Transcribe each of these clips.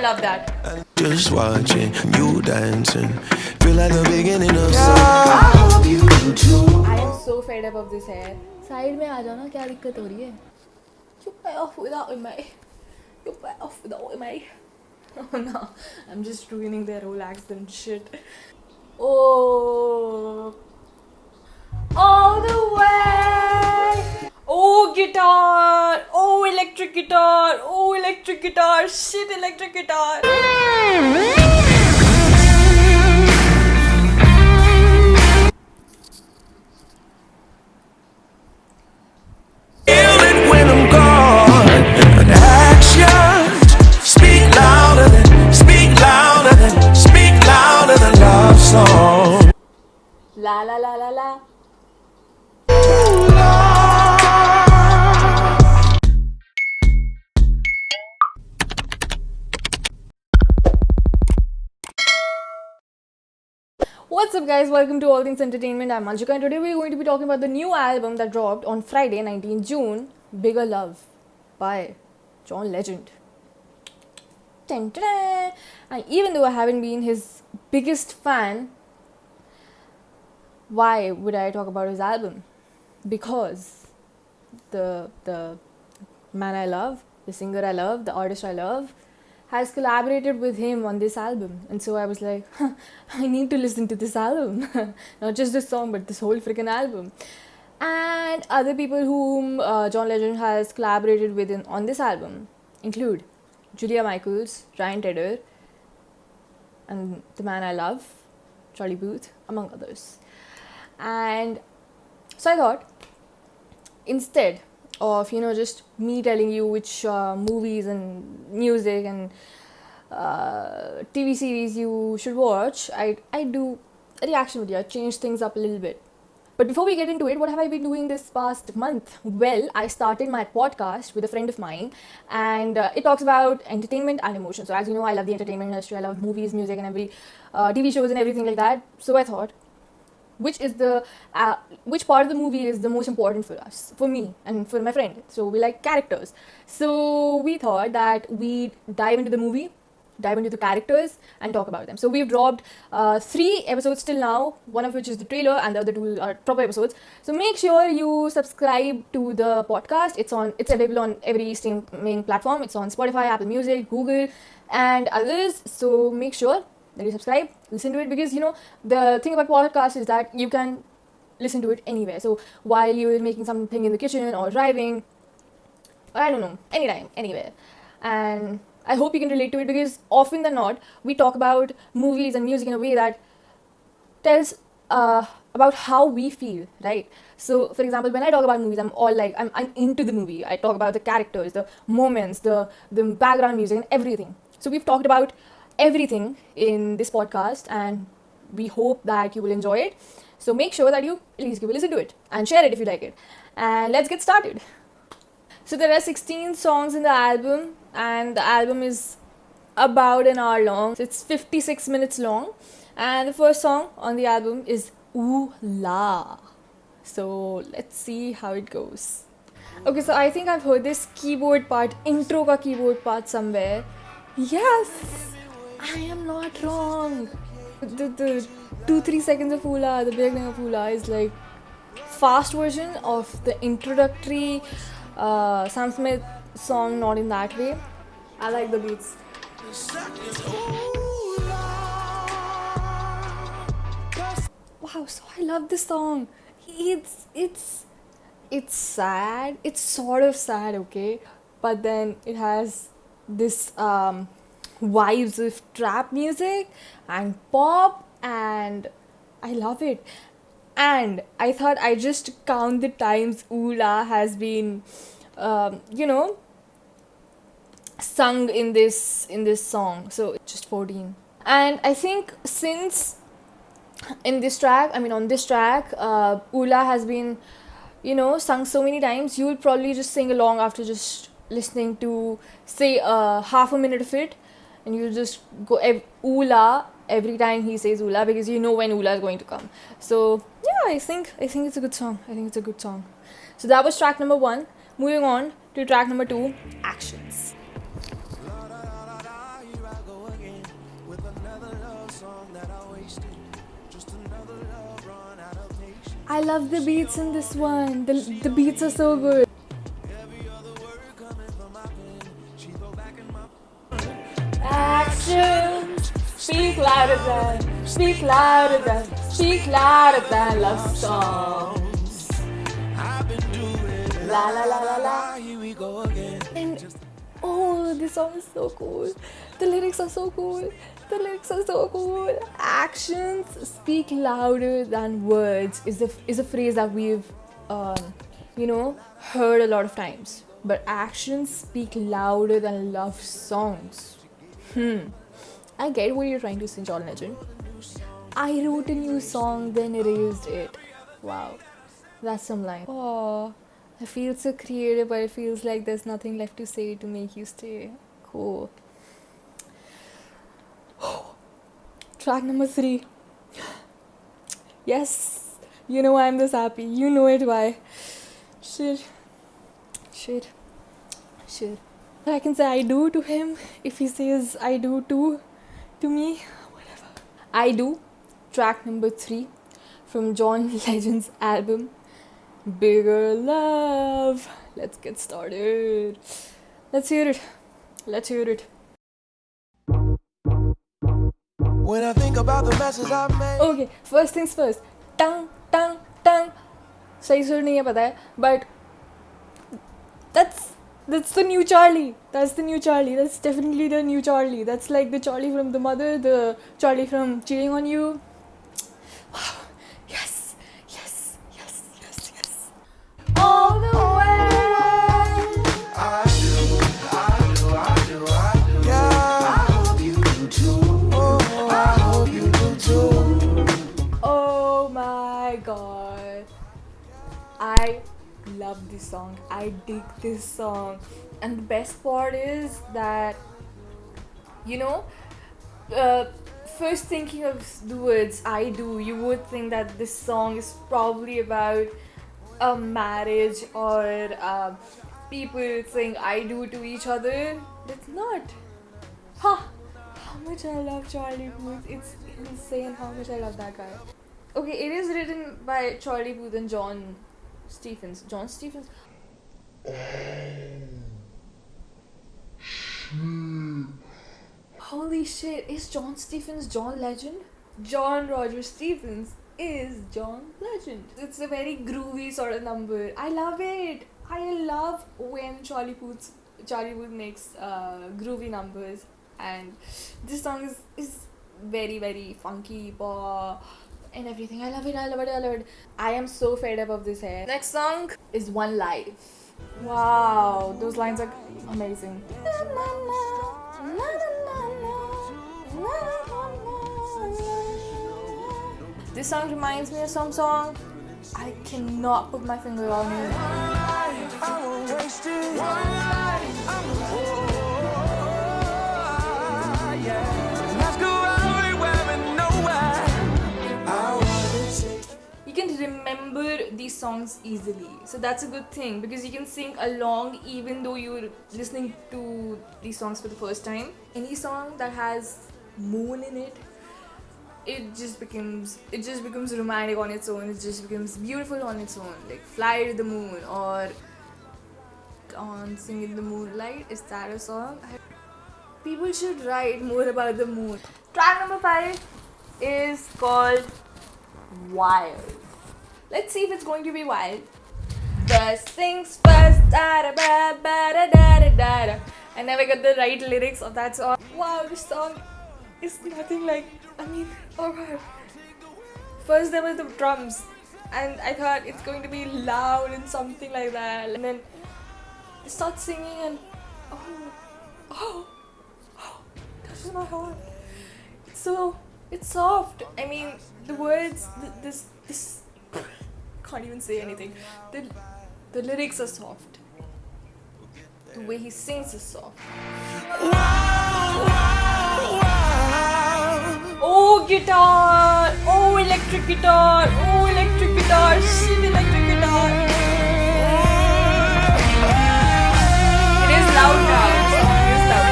love that. Just watching you dancing, feel like the beginning of I hope you do too. I am so fed up of this hair. Side में आ जाओ ना, क्या दिक्कत हो रही है? You pay off without me. You pay off without me. Oh no, I'm just ruining their whole accent shit. Oh, all the way. Oh, guitar. Oh, electric guitar. Oh, electric guitar. Shit, electric guitar. feel it when I'm gone. And actions speak louder than love song. La la la la la. What's up guys, welcome to All Things Entertainment. I'm Anshika and today we're going to be talking about the new album that dropped on Friday 19 June, Bigger Love by John Legend. Dun, dun, dun. And even though I haven't been his biggest fan, why would I talk about his album? Because the man I love, the singer I love, the artist I love has collaborated with him on this album, and so I was like, I need to listen to this album. Not just this song but this whole freaking album. And other people whom John Legend has collaborated with on this album include Julia Michaels, Ryan Tedder, and the man I love, Charlie Puth, among others. And so I thought, instead of just me telling you which movies and music and TV series you should watch, I do a reaction video. I change things up a little bit. But before we get into it, what have I been doing this past month? Well, I started my podcast with a friend of mine, and it talks about entertainment and emotion. So as you know, I love the entertainment industry. I love movies, music, and every TV shows and everything like that. So I thought, which part of the movie is the most important for us, for me and for my friend? So we like characters, so we thought that we'd dive into the movie, dive into the characters and talk about them. So we've dropped 3 episodes till now, one of which is the trailer and the other 2 are proper episodes. So make sure you subscribe to the podcast. It's available on every streaming platform. It's on Spotify, Apple Music, Google and others. So make sure that you subscribe, listen to it, because the thing about podcast is that you can listen to it anywhere. So while you're making something in the kitchen or driving, or I don't know, anytime, anywhere. And I hope you can relate to it, because often than not we talk about movies and music in a way that tells about how we feel, right? So for example, when I talk about movies, I'm all like, I'm into the movie. I talk about the characters, the moments, the background music and everything. So we've talked about everything in this podcast, and we hope that you will enjoy it. So make sure that you at least give a listen to it and share it if you like it. And let's get started. So there are 16 songs in the album, and the album is about an hour long. So it's 56 minutes long, and the first song on the album is Ooh La. So let's see how it goes. Okay, so I think I've heard this keyboard part, intro ka keyboard part somewhere. Yes, I am not wrong. The 2-3 seconds of Oola, the beginning of Oola, is like fast version of the introductory Sam Smith song, not in that way. I like the beats. Wow, so I love this song. It's sad. It's sort of sad, okay? But then it has this vibes of trap music and pop, and I love it. And I thought I just count the times Oola has been sung in this song. So it's just 14. And I think since on this track Oola has been sung so many times, you will probably just sing along after just listening to say half a minute of it, and you just go Oola every time he says Oola, because you know when Oola is going to come. So yeah, I think it's a good song. So that was track number 1. Moving on to track number 2, Actions. I love the beats in this one. The beats are so good. Actions speak louder than love songs. La la la la la. Here we go again. And oh, this song is so cool. The lyrics are so cool. Actions speak louder than words is a phrase that we've heard a lot of times. But actions speak louder than love songs. I get what you're trying to say, John Legend. I wrote a new song, then erased it. Wow, that's some line. Oh, I feel so creative, but it feels like there's nothing left to say to make you stay. Cool. Track number 3. Yes, you know why I'm this happy. You know it why. Shit. I can say I do to him if he says I do too to me. Whatever. I do. Track number 3 from John Legend's album Bigger Love. Let's get started. Let's hear it. When I think about the messes I've made. Okay, first things first. Tang. सही सुर नहीं है पता है, but that's the new Charlie. That's definitely the new Charlie. That's like the Charlie from The Mother, the Charlie from Cheating on You. Yes. All the way. I do. Yeah. I hope you do too. Oh, I hope you do too. Oh my god. I love this song. I dig this song. And the best part is that, first thinking of the words I do, you would think that this song is probably about a marriage or people saying I do to each other. It's not. How much I love Charlie Puth. It's insane how much I love that guy. Okay, it is written by Charlie Puth and John Stephens. Holy shit, is John Stephens John Legend? John Roger Stephens is John Legend. It's a very groovy sort of number. I love it. I love when Charlie Puth makes groovy numbers, and this song is very, very funky pop and everything. I love it. I am so fed up of this hair. Next song is One Life. Wow, those lines are amazing. This song reminds me of some song. I cannot put my finger on it. I won't waste it. One life, I'm yeah. Let's go everywhere and nowhere. I wanna take. You can remember these songs easily, so that's a good thing because you can sing along even though you're listening to these songs for the first time. Any song that has moon in it, it just becomes romantic on its own. It just becomes beautiful on its own. Like Fly to the Moon or On Sing in the Moonlight. Is that a song? People should write more about the moon. Track number 5 is called Wild. Let's see if it's going to be wild. First things first, da-da-ba-ba-da-da-da-da. I never got the right lyrics of that song. Wow, this song is nothing like, oh god. First there were the drums and I thought it's going to be loud and something like that, and then I start singing and oh, touches my heart. It's soft. The words, this can't even say anything. The lyrics are soft. The way he sings is soft. Oh, guitar! Oh, electric guitar! Oh, electric guitar! Shit, electric guitar! It is loud now. The song is loud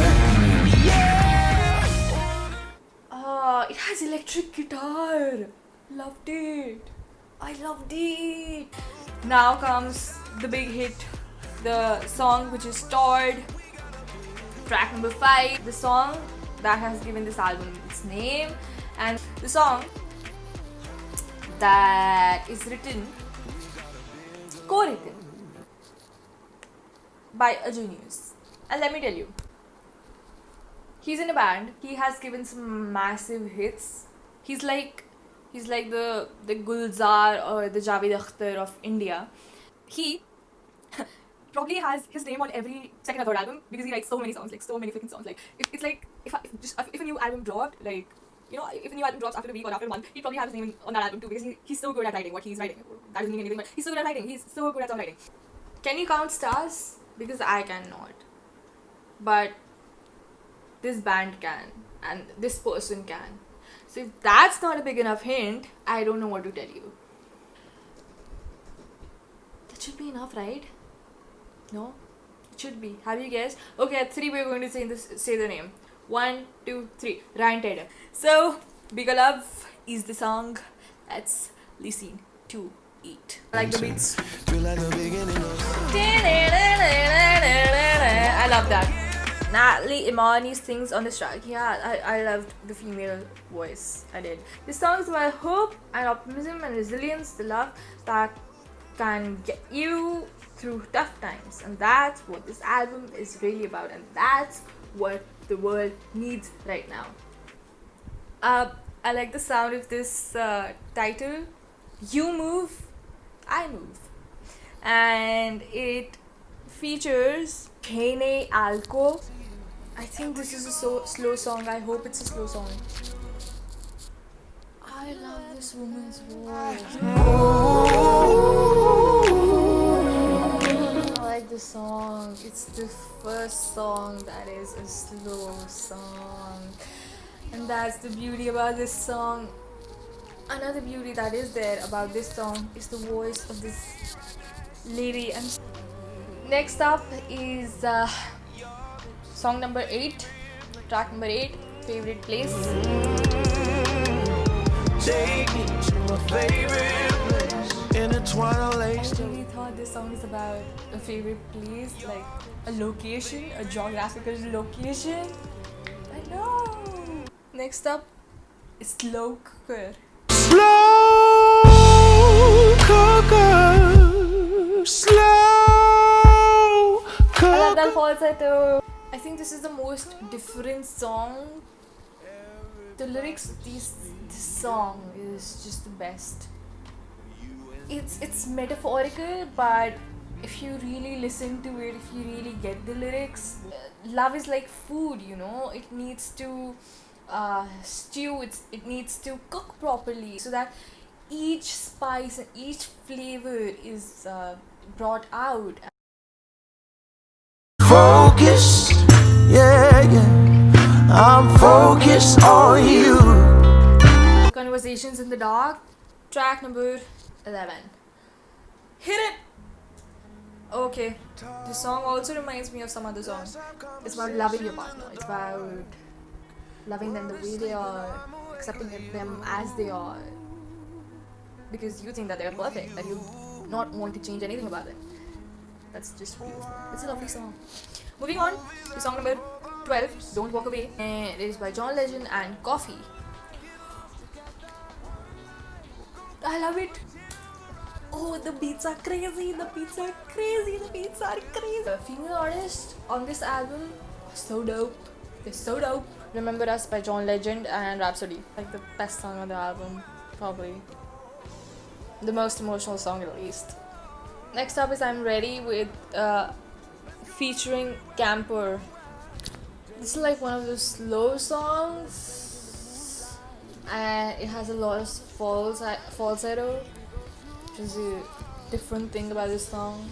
now. Loved it. I loved it. Now comes the big hit, the song which is Stored, track number 5, the song that has given this album its name, and the song that is co-written by a genius. And let me tell you, he's in a band. He has given some massive hits. He's like the Gulzar or the Javed Akhtar of India. He probably has his name on every second or third album because he writes so many songs, like so many freaking songs. Like it's like if a new album dropped, like if a new album drops after a week or after a month, he'd probably have his name on that album too because he's so good at writing what he's writing. That doesn't mean anything, but he's so good at writing. He's so good at songwriting. Can you count stars? Because I cannot. But this band can, and this person can. So if that's not a big enough hint, I don't know what to tell you. That should be enough, right? No? It should be. Have you guessed? Okay, at 3 we're going to say the name. 1, 2, 3. Ryan Tedder. So, Bigger Love is the song. Let's listen to it. I like the beats. Feel like the beginning of I love that. Natalie Imani sings on this track. Yeah, I loved the female voice. I did. This song is about hope and optimism and resilience, the love that can get you through tough times. And that's what this album is really about. And that's what the world needs right now. I like the sound of this title. You move, I move. And it features Kene Alco. I think this is a slow song. I hope it's a slow song. I love this woman's voice. I like the song. It's the first song that is a slow song. And that's the beauty about this song. Another beauty that is there about this song is the voice of this lady. And next up is song number 8, track number 8, Favorite Place. take me to my favorite place in the twilight. I really thought this song is about a favorite place, like a location, a geographical location. I know. Next up is Slow Cooker. Slow cooker, slow cooker. I love that falsetto. I think this is the most different song. The lyrics of this song is just the best. It's metaphorical, but if you really listen to it, if you really get the lyrics, love is like food, it needs to stew, it needs to cook properly so that each spice and each flavor is brought out. Focus, yeah, I'm focused on you. Conversations in the Dark, track number 11. Hit it! Okay, this song also reminds me of some other song. It's about loving your partner. It's about loving them the way they are, accepting them as they are, because you think that they're perfect, that you not want to change anything about them. That's just beautiful. It's a lovely song. Moving on to song number 12, Don't Walk Away. And it is by John Legend and Coffee. I love it. Oh, the beats are crazy. The female artist on this album, so dope. They're so dope. Remember Us by John Legend and Rhapsody. Like the best song on the album, probably. The most emotional song at least. Next up is I'm Ready with featuring Camper. This is like one of those slow songs, and it has a lot of falsetto, which is a different thing about this song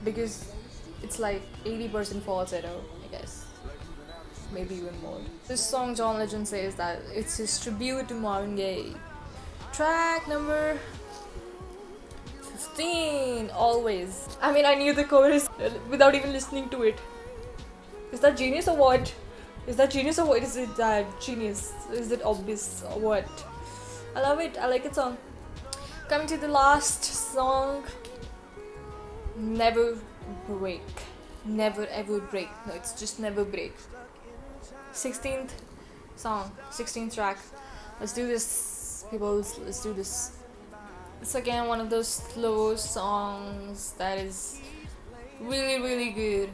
because it's like 80% falsetto, I guess, maybe even more. This song, John Legend says that it's his tribute to Marvin Gaye. Track number 15, Always. I mean, I knew the chorus without even listening to it. Is that genius or what? Is it that genius? Is it obvious or what? I love it. I like it song. Coming to the last song, Never Break. Never ever break. No, it's just Never Break. 16th song, 16th track. Let's do this, people. Let's do this. It's again one of those slow songs that is really, really good.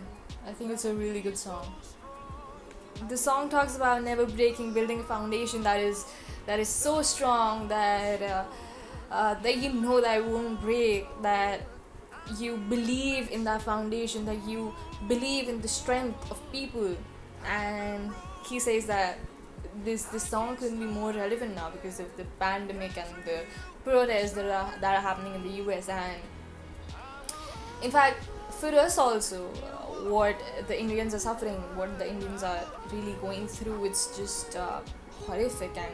I think it's a really good song. The song talks about never breaking, building a foundation that is so strong that you know that it won't break, that you believe in that foundation, that you believe in the strength of people. And he says that this song couldn't be more relevant now because of the pandemic and the protests that are happening in the US. And in fact, for us also, what the Indians are suffering, what the Indians are really going through, it's just horrific. And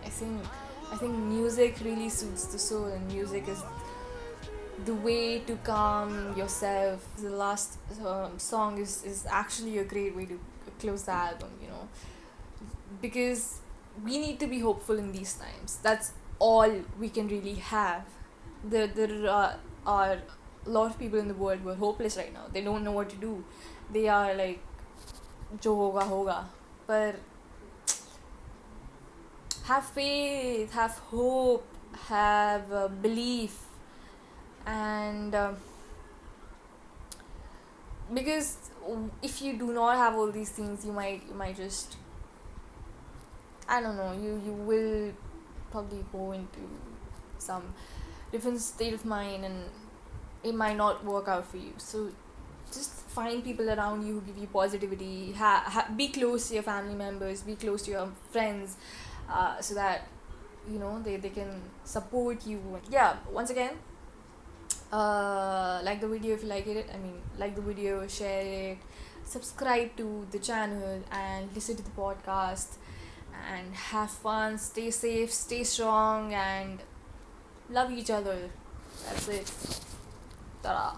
I think music really suits the soul, and music is the way to calm yourself. The last song is actually a great way to close the album, you know, because we need to be hopeful in these times. That's all we can really have. There are a lot of people in the world who are hopeless right now. They don't know what to do. They are like, jo hoga hoga. But have faith, have hope, have belief, and because if you do not have all these things, you might just, I don't know, you will probably go into some different state of mind, and it might not work out for you. So just find people around you who give you positivity. Be close to your family members, be close to your friends, so that you know they can support you. Yeah, once again, like the video if you like it. I mean, like the video, share it, subscribe to the channel, and listen to the podcast, and have fun. Stay safe, stay strong, and love each other. That's it. Ta-da.